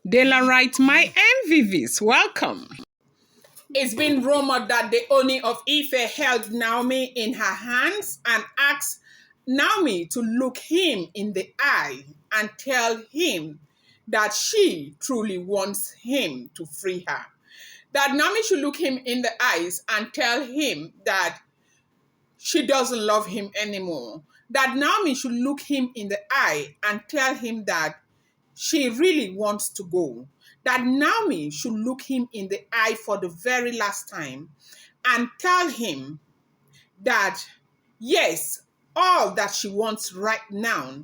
Daylight, my MVVs, welcome. It's been rumored that the Ooni of Ife held Naomi in her hands and asked Naomi to look him in the eye and tell him that she truly wants him to free her. That Naomi should look him in the eyes and tell him that she doesn't love him anymore. That Naomi should look him in the eye and tell him that she really wants to go. That Naomi should look him in the eye for the very last time and tell him that, yes, all that she wants right now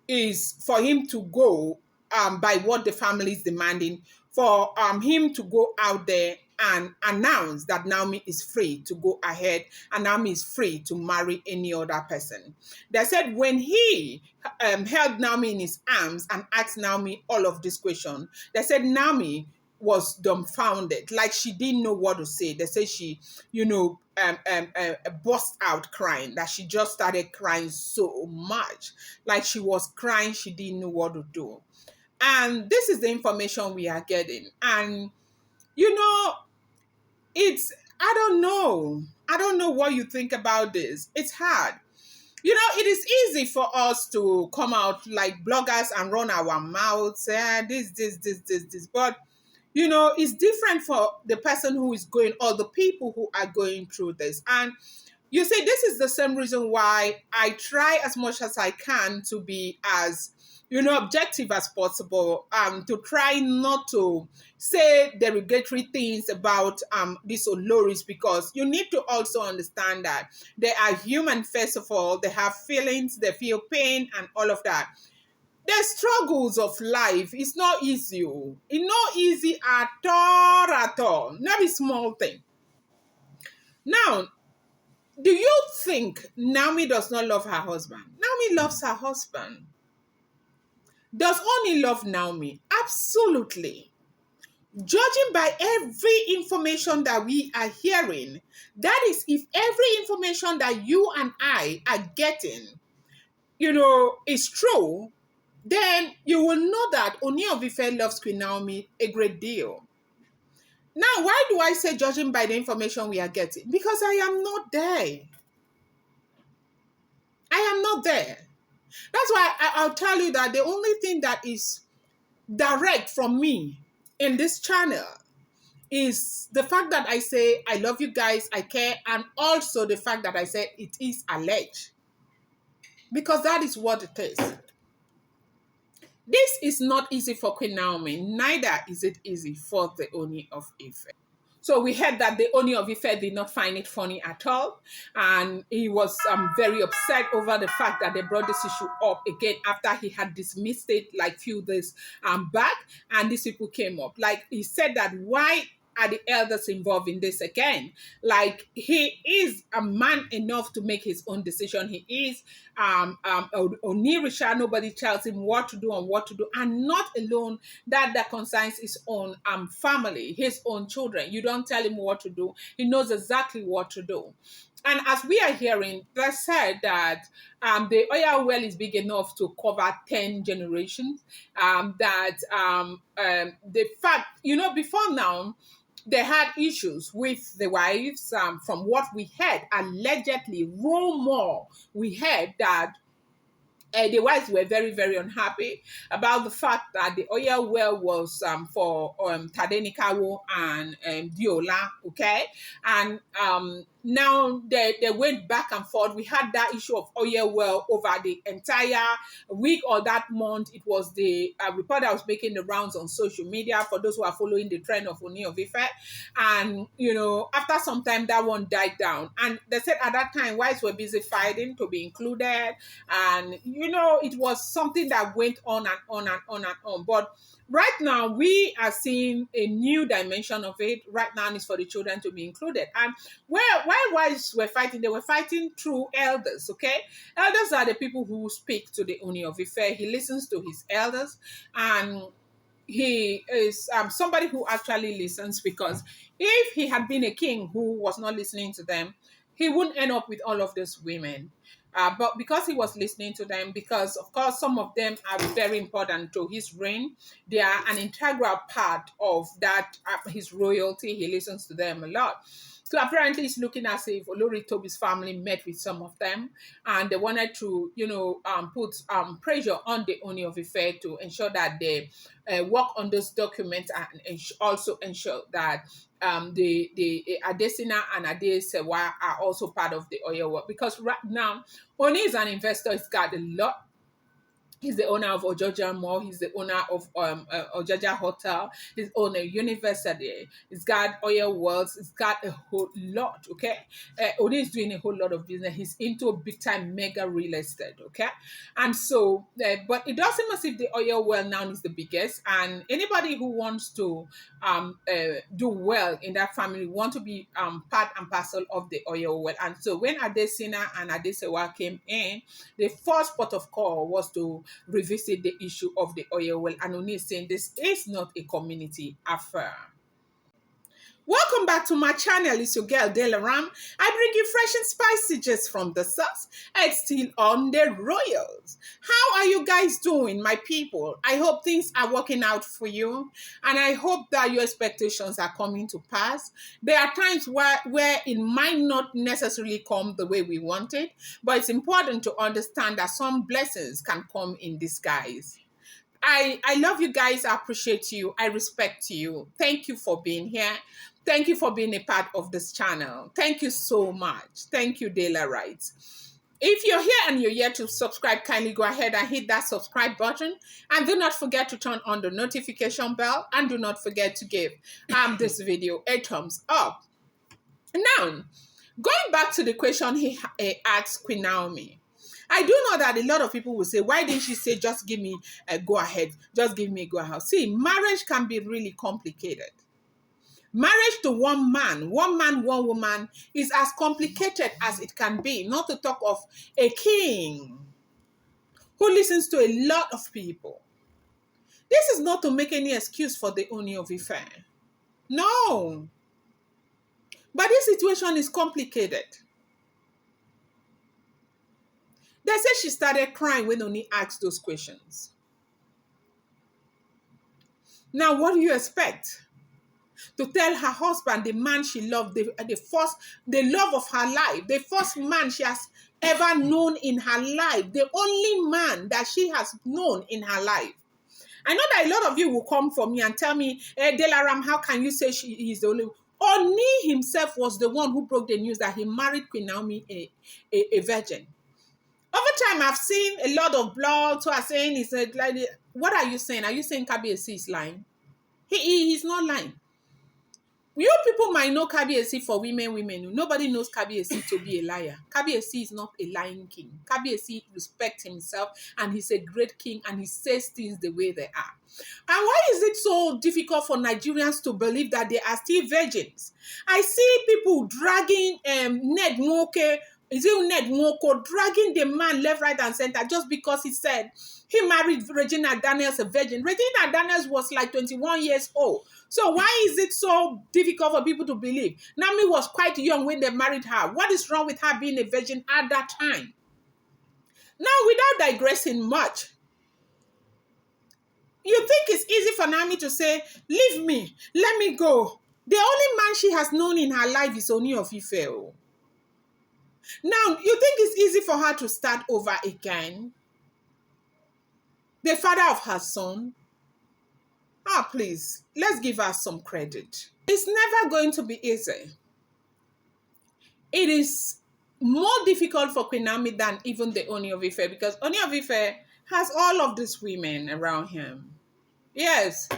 is for him to go by what the family is demanding, for him to go out there and announce that Naomi is free to go ahead and Naomi is free to marry any other person. They said when he held Naomi in his arms and asked Naomi all of this question, they said Naomi was dumbfounded, like she didn't know what to say. They say she, burst out crying, that she just started crying so much, like she was crying, she didn't know what to do. And this is the information we are getting. And, you know, it's, I don't know what you think about this. It's hard. You know, it is easy for us to come out like bloggers and run our mouths, this. But you know, it's different for the person who is going or the people who are going through this. And you see, this is the same reason why I try as much as I can to be as, objective as possible, to try not to say derogatory things about these Oloris, because you need to also understand that they are human, first of all. They have feelings, they feel pain and all of that. The struggles of life is not easy. It's not easy at all. Not a small thing. Now, do you think Naomi does not love her husband? Naomi loves her husband. Does Ooni love Naomi? Absolutely. Judging by every information that we are hearing, that is, if every information that you and I are getting, is true, then you will know that Ooni of Ife loves Queen Naomi a great deal. Now, why do I say judging by the information we are getting? Because I am not there. I am not there. That's why I'll tell you that the only thing that is direct from me in this channel is the fact that I say I love you guys, I care, and also the fact that I say it is alleged. Because that is what it is. This is not easy for Queen Naomi, neither is it easy for the Ooni of Ife. So we heard that the Ooni of Ife did not find it funny at all. And he was very upset over the fact that they brought this issue up again after he had dismissed it like few days back. And these people came up. Like he said that why are the elders involved in this again? Like he is a man enough to make his own decision. He is Onirisha. Nobody tells him what to do and what to do, and not alone that concerns his own family, his own children. You don't tell him what to do. He knows exactly what to do. And as we are hearing, they said that the oil well is big enough to cover 10 generations. The fact, before now, they had issues with the wives. From what we heard, allegedly, rumor, we heard that the wives were very, very unhappy about the fact that the oil well was for Tadenikawo and Diola, okay? And now they went back and forth. We had that issue of oil well over the entire week or that month. It was the report that was making the rounds on social media for those who are following the trend of Ooni of Ife. And, after some time, that one died down. And they said at that time, wives were busy fighting to be included. And, it was something that went on and on and on and on. But right now, we are seeing a new dimension of it. Right now, it's for the children to be included. And why wives were fighting? They were fighting through elders, okay? Elders are the people who speak to the Ooni of Ife. He listens to his elders, and he is somebody who actually listens, because if he had been a king who was not listening to them, he wouldn't end up with all of those women. But because he was listening to them, because of course some of them are very important to his reign, they are an integral part of that his royalty. He listens to them a lot. So apparently, it's looking as if Olori Toby's family met with some of them, and they wanted to, put pressure on the Ooni of Ife to ensure that they work on those documents, and also ensure that the Adesina and Adesewa are also part of the oil work, because right now Oni is an investor. He's got a lot. He's the owner of Ojoja Mall. He's the owner of Ojoja Hotel. He's owner university. He's got oil wells. He's got a whole lot. Okay, Oni is doing a whole lot of business. He's into big time mega real estate. Okay, and so, but it does seem as if the oil well now is the biggest. And anybody who wants to do well in that family want to be part and parcel of the oil well. And so when Adesina and Adesewa came in, the first port of call was to revisit the issue of the oil well. And Oni is saying this is not a community affair. Welcome back to my channel. It's your girl Dela Ram. I bring you fresh and spicy gist from the source. It's still on the Royals. How are you guys doing, my people? I hope things are working out for you, and I hope that your expectations are coming to pass. There are times where it might not necessarily come the way we want it, but it's important to understand that some blessings can come in disguise. I love you guys. I appreciate you. I respect you. Thank you for being here. Thank you for being a part of this channel. Thank you so much. Thank you, Dela Wright. If you're here and you're yet to subscribe, kindly go ahead and hit that subscribe button. And do not forget to turn on the notification bell. And do not forget to give this video a thumbs up. Now, going back to the question he asked Queen Naomi. I do know that a lot of people will say, why didn't she say, just give me a go ahead? Just give me a go ahead. See, marriage can be really complicated. Marriage to one man, one woman is as complicated as it can be, not to talk of a king who listens to a lot of people. This is not to make any excuse for the Ooni of Ife. No. But this situation is complicated. They say she started crying when Ooni asked those questions. Now, what do you expect? To tell her husband, the man she loved, the love of her life, the first man she has ever known in her life, the only man that she has known in her life. I know that a lot of you will come for me and tell me, hey, Delaram, how can you say she is the only one? Oni himself was the one who broke the news that he married Queen Naomi, a virgin. Over time, I've seen a lot of blogs who are saying, like, what are you saying? Are you saying Kabiyesi is lying? He's not lying. You people might know Kabiyesi for women. Nobody knows Kabiyesi to be a liar. Kabiyesi is not a lying king. Kabiyesi respects himself, and he's a great king, and he says things the way they are. And why is it so difficult for Nigerians to believe that they are still virgins? I see people dragging Ned Nwoko, dragging the man left, right, and center just because he said he married Regina Daniels, a virgin. Regina Daniels was like 21 years old. So why is it so difficult for people to believe? Naomi was quite young when they married her. What is wrong with her being a virgin at that time? Now, without digressing much, you think it's easy for Naomi to say, leave me, let me go. The only man she has known in her life is Ooni of Ife. Now, you think it's easy for her to start over again? The father of her son? Please, let's give her some credit. It's never going to be easy. It is more difficult for Queen Naomi than even the Ooni of Ife, because Ooni of Ife has all of these women around him. Yes.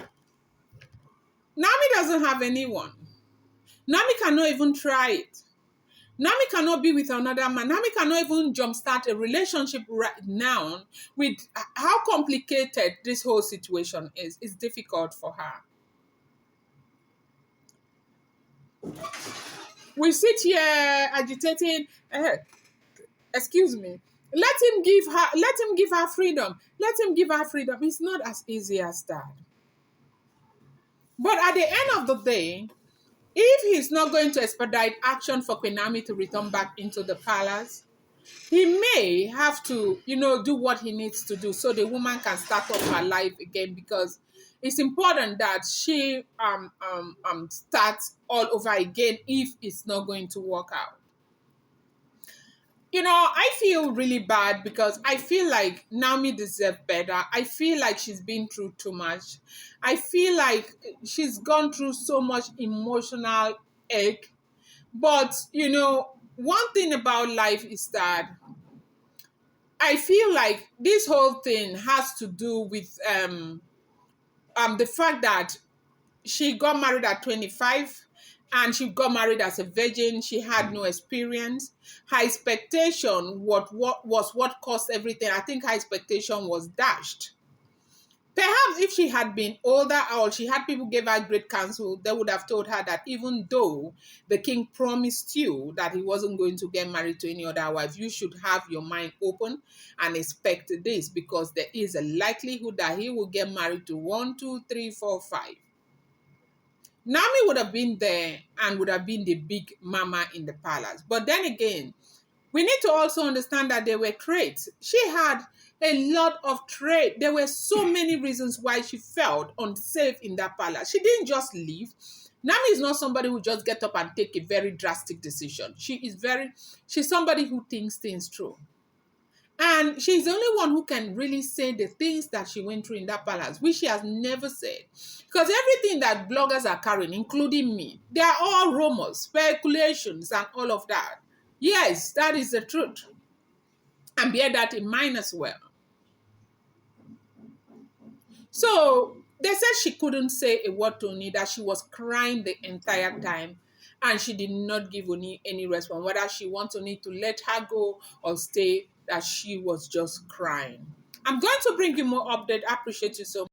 Naomi doesn't have anyone. Naomi cannot even try it. Naomi cannot be with another man. Naomi cannot even jumpstart a relationship right now with how complicated this whole situation is. It's difficult for her. We sit here agitating, excuse me, let him give her freedom. Let him give her freedom. It's not as easy as that. But at the end of the day, if he's not going to expedite action for Queen Naomi to return back into the palace, he may have to, do what he needs to do so the woman can start up her life again, because it's important that she starts all over again if it's not going to work out. I feel really bad because I feel like Naomi deserves better. I feel like she's been through too much. I feel like she's gone through so much emotional ache. But, one thing about life is that I feel like this whole thing has to do with the fact that she got married at 25 and she got married as a virgin. She had no experience. Her expectation what caused everything. I think her expectation was dashed. Perhaps if she had been older or she had people give her great counsel, they would have told her that even though the king promised you that he wasn't going to get married to any other wife, you should have your mind open and expect this, because there is a likelihood that he will get married to one, two, three, four, five. Nami would have been there and would have been the big mama in the palace. But then again, we need to also understand that there were traits. She had a lot of traits. There were so many reasons why she felt unsafe in that palace. She didn't just leave. Nami is not somebody who just get up and take a very drastic decision. She's somebody who thinks things through. And she's the only one who can really say the things that she went through in that palace, which she has never said. Because everything that bloggers are carrying, including me, they are all rumors, speculations, and all of that. Yes, that is the truth. And bear that in mind as well. So they said she couldn't say a word to Oni, that she was crying the entire time. And she did not give Oni any response, whether she wants Oni to let her go or stay, that she was just crying. I'm going to bring you more update. I appreciate you so much.